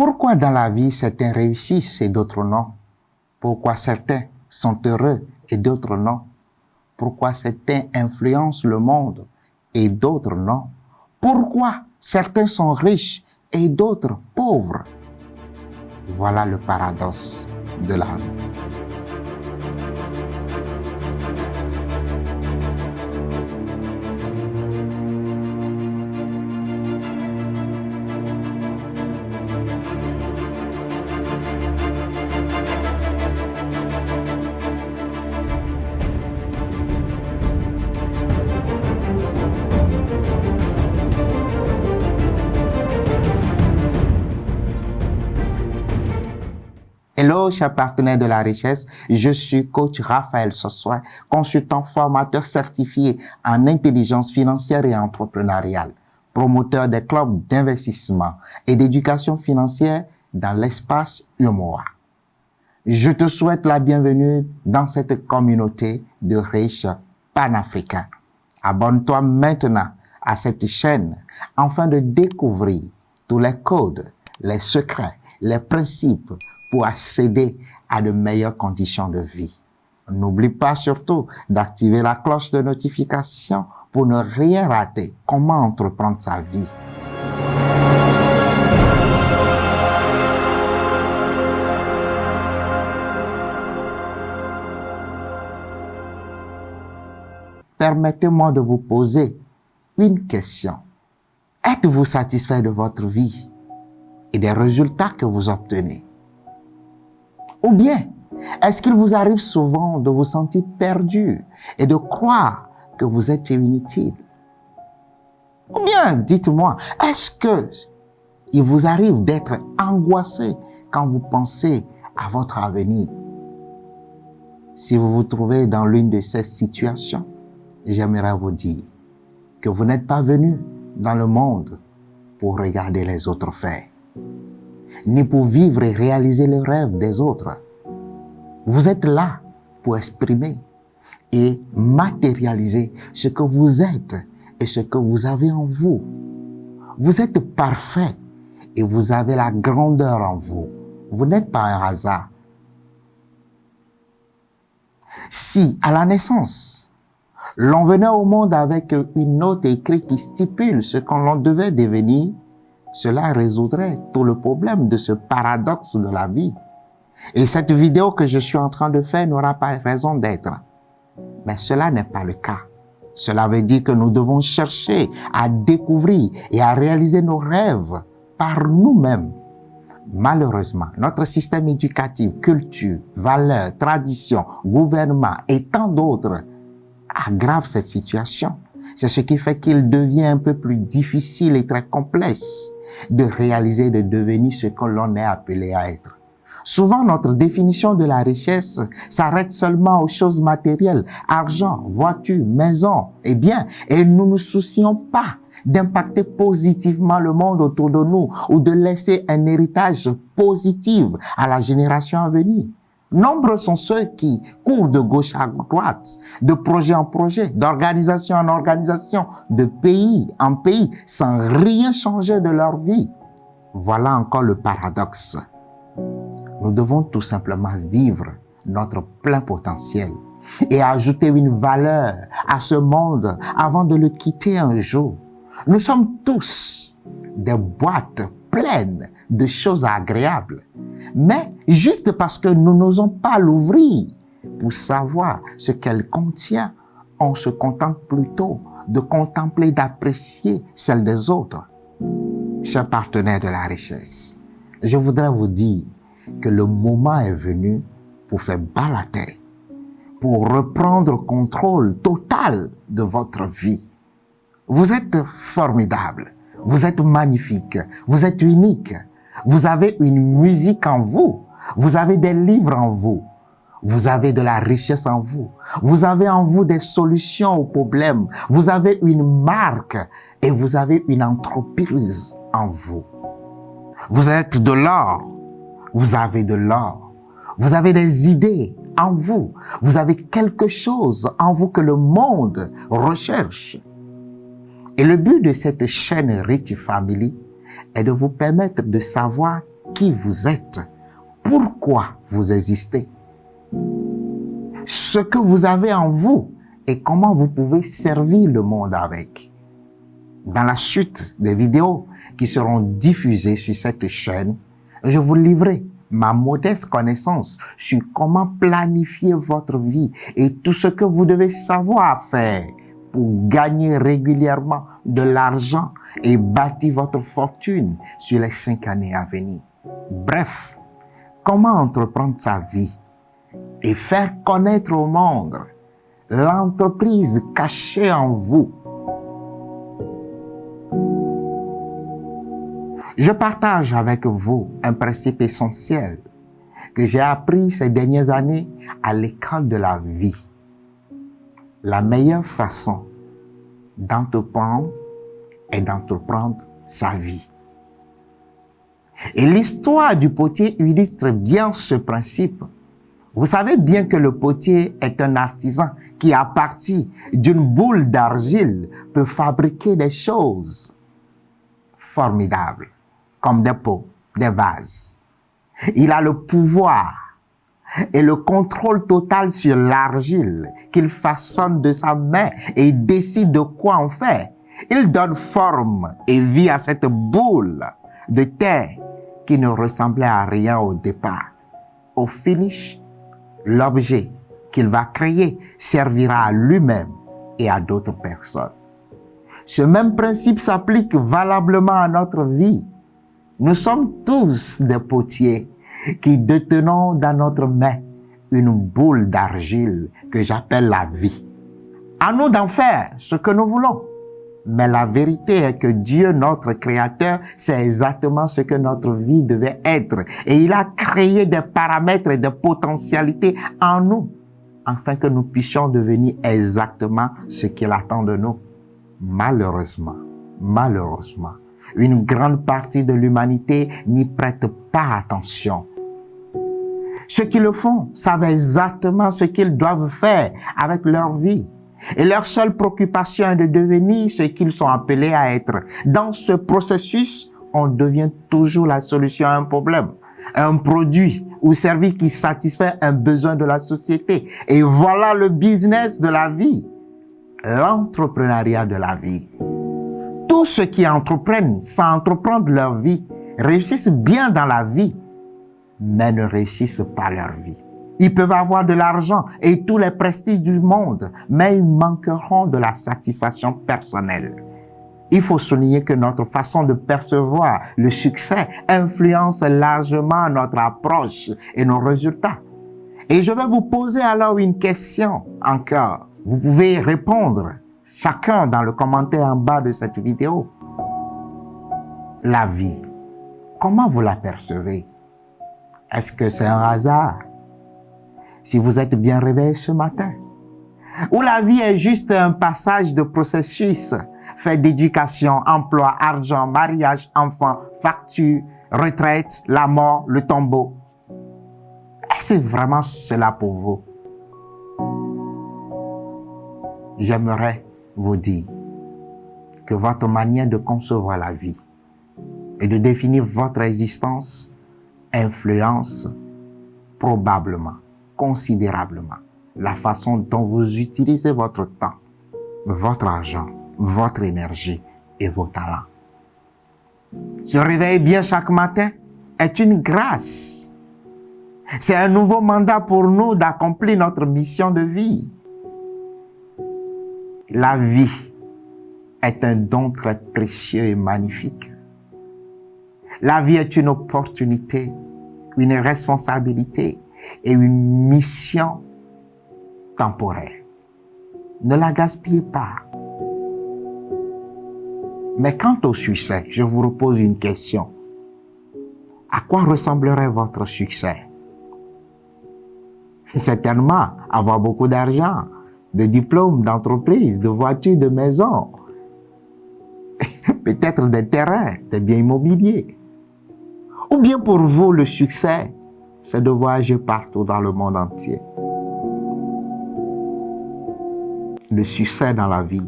Pourquoi dans la vie certains réussissent et d'autres non? Pourquoi certains sont heureux et d'autres non? Pourquoi certains influencent le monde et d'autres non? Pourquoi certains sont riches et d'autres pauvres? Voilà le paradoxe de la vie. Hello, chers partenaires de la richesse, je suis coach Raphaël Sossoy, consultant formateur certifié en intelligence financière et entrepreneuriale, promoteur des clubs d'investissement et d'éducation financière dans l'espace UMOA. Je te souhaite la bienvenue dans cette communauté de riches panafricains. Abonne-toi maintenant à cette chaîne afin de découvrir tous les codes, les secrets, les principes pour accéder à de meilleures conditions de vie. N'oublie pas surtout d'activer la cloche de notification pour ne rien rater. Comment entreprendre sa vie? Permettez-moi de vous poser une question. Êtes-vous satisfait de votre vie et des résultats que vous obtenez? Ou bien, est-ce qu'il vous arrive souvent de vous sentir perdu et de croire que vous êtes inutile? Ou bien, dites-moi, est-ce que il vous arrive d'être angoissé quand vous pensez à votre avenir? Si vous vous trouvez dans l'une de ces situations, j'aimerais vous dire que vous n'êtes pas venu dans le monde pour regarder les autres faire, ni pour vivre et réaliser les rêves des autres. Vous êtes là pour exprimer et matérialiser ce que vous êtes et ce que vous avez en vous. Vous êtes parfait et vous avez la grandeur en vous. Vous n'êtes pas un hasard. Si, à la naissance, l'on venait au monde avec une note écrite qui stipule ce qu'on devait devenir, cela résoudrait tout le problème de ce paradoxe de la vie. Et cette vidéo que je suis en train de faire n'aura pas raison d'être. Mais cela n'est pas le cas. Cela veut dire que nous devons chercher à découvrir et à réaliser nos rêves par nous-mêmes. Malheureusement, notre système éducatif, culture, valeurs, traditions, gouvernement et tant d'autres aggrave cette situation. C'est ce qui fait qu'il devient un peu plus difficile et très complexe de réaliser, de devenir ce que l'on est appelé à être. Souvent, notre définition de la richesse s'arrête seulement aux choses matérielles, argent, voiture, maison et biens, et nous ne nous soucions pas d'impacter positivement le monde autour de nous ou de laisser un héritage positif à la génération à venir. Nombreux sont ceux qui courent de gauche à droite, de projet en projet, d'organisation en organisation, de pays en pays, sans rien changer de leur vie. Voilà encore le paradoxe. Nous devons tout simplement vivre notre plein potentiel et ajouter une valeur à ce monde avant de le quitter un jour. Nous sommes tous des boîtes pleines de choses agréables. Mais juste parce que nous n'osons pas l'ouvrir pour savoir ce qu'elle contient, on se contente plutôt de contempler, d'apprécier celle des autres. Chers partenaires de la richesse, je voudrais vous dire que le moment est venu pour faire bas la terre, pour reprendre contrôle total de votre vie. Vous êtes formidable, vous êtes magnifique, vous êtes unique. Vous avez une musique en vous. Vous avez des livres en vous. Vous avez de la richesse en vous. Vous avez en vous des solutions aux problèmes. Vous avez une marque et vous avez une entreprise en vous. Vous êtes de l'or. Vous avez de l'or. Vous avez des idées en vous. Vous avez quelque chose en vous que le monde recherche. Et le but de cette chaîne Rich Family est de vous permettre de savoir qui vous êtes, pourquoi vous existez, ce que vous avez en vous et comment vous pouvez servir le monde avec. Dans la suite des vidéos qui seront diffusées sur cette chaîne, je vous livrerai ma modeste connaissance sur comment planifier votre vie et tout ce que vous devez savoir faire pour gagner régulièrement de l'argent et bâtir votre fortune sur les 5 années à venir. Bref, comment entreprendre sa vie et faire connaître au monde l'entreprise cachée en vous. Je partage avec vous un principe essentiel que j'ai appris ces dernières années à l'école de la vie. La meilleure façon d'entreprendre est d'entreprendre sa vie. Et l'histoire du potier illustre bien ce principe. Vous savez bien que le potier est un artisan qui, à partir d'une boule d'argile, peut fabriquer des choses formidables, comme des pots, des vases. Il a le pouvoir et le contrôle total sur l'argile qu'il façonne de sa main et décide de quoi en faire. Il donne forme et vie à cette boule de terre qui ne ressemblait à rien au départ. Au finish, l'objet qu'il va créer servira à lui-même et à d'autres personnes. Ce même principe s'applique valablement à notre vie. Nous sommes tous des potiers qui détenons dans notre main une boule d'argile que j'appelle la vie. À nous d'en faire ce que nous voulons. Mais la vérité est que Dieu, notre Créateur, sait exactement ce que notre vie devait être. Et il a créé des paramètres et des potentialités en nous, afin que nous puissions devenir exactement ce qu'il attend de nous. Malheureusement, une grande partie de l'humanité n'y prête pas attention. Ceux qui le font savent exactement ce qu'ils doivent faire avec leur vie. Et leur seule préoccupation est de devenir ce qu'ils sont appelés à être. Dans ce processus, on devient toujours la solution à un problème, un produit ou service qui satisfait un besoin de la société. Et voilà le business de la vie, l'entrepreneuriat de la vie. Tous ceux qui entreprennent sans entreprendre leur vie réussissent bien dans la vie, mais ne réussissent pas leur vie. Ils peuvent avoir de l'argent et tous les prestiges du monde, mais ils manqueront de la satisfaction personnelle. Il faut souligner que notre façon de percevoir le succès influence largement notre approche et nos résultats. Et je vais vous poser alors une question encore. Vous pouvez répondre chacun dans le commentaire en bas de cette vidéo. La vie, comment vous la percevez? Est-ce que c'est un hasard? Si vous êtes bien réveillé ce matin, ou la vie est juste un passage de processus fait d'éducation, emploi, argent, mariage, enfants, factures, retraite, la mort, le tombeau. Est-ce vraiment cela pour vous? J'aimerais vous dire que votre manière de concevoir la vie et de définir votre existence influence probablement, considérablement, la façon dont vous utilisez votre temps, votre argent, votre énergie et vos talents. Se réveiller bien chaque matin est une grâce. C'est un nouveau mandat pour nous d'accomplir notre mission de vie. La vie est un don très précieux et magnifique. La vie est une opportunité, une responsabilité et une mission temporaire. Ne la gaspillez pas. Mais quant au succès, je vous repose une question. À quoi ressemblerait votre succès? Certainement, avoir beaucoup d'argent, de diplômes, d'entreprise, de voitures, de maisons, peut-être des terrains, des biens immobiliers. Ou bien pour vous, le succès, c'est de voyager partout dans le monde entier. Le succès dans la vie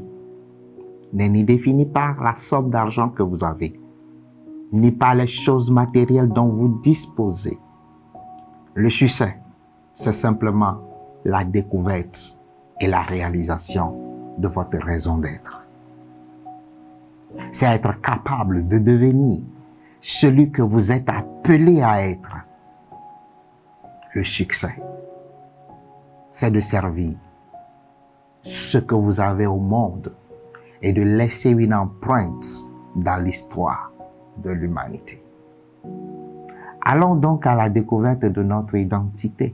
n'est ni défini par la somme d'argent que vous avez, ni par les choses matérielles dont vous disposez. Le succès, c'est simplement la découverte et la réalisation de votre raison d'être. C'est être capable de devenir celui que vous êtes appelé à être. Le succès, c'est de servir ce que vous avez au monde et de laisser une empreinte dans l'histoire de l'humanité. Allons donc à la découverte de notre identité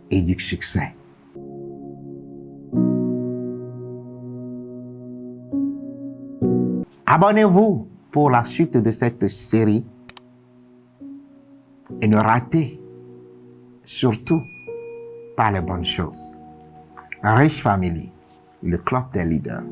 et du succès. Abonnez-vous pour la suite de cette série et ne ratez surtout pas les bonnes choses. Rich Family, le club des leaders.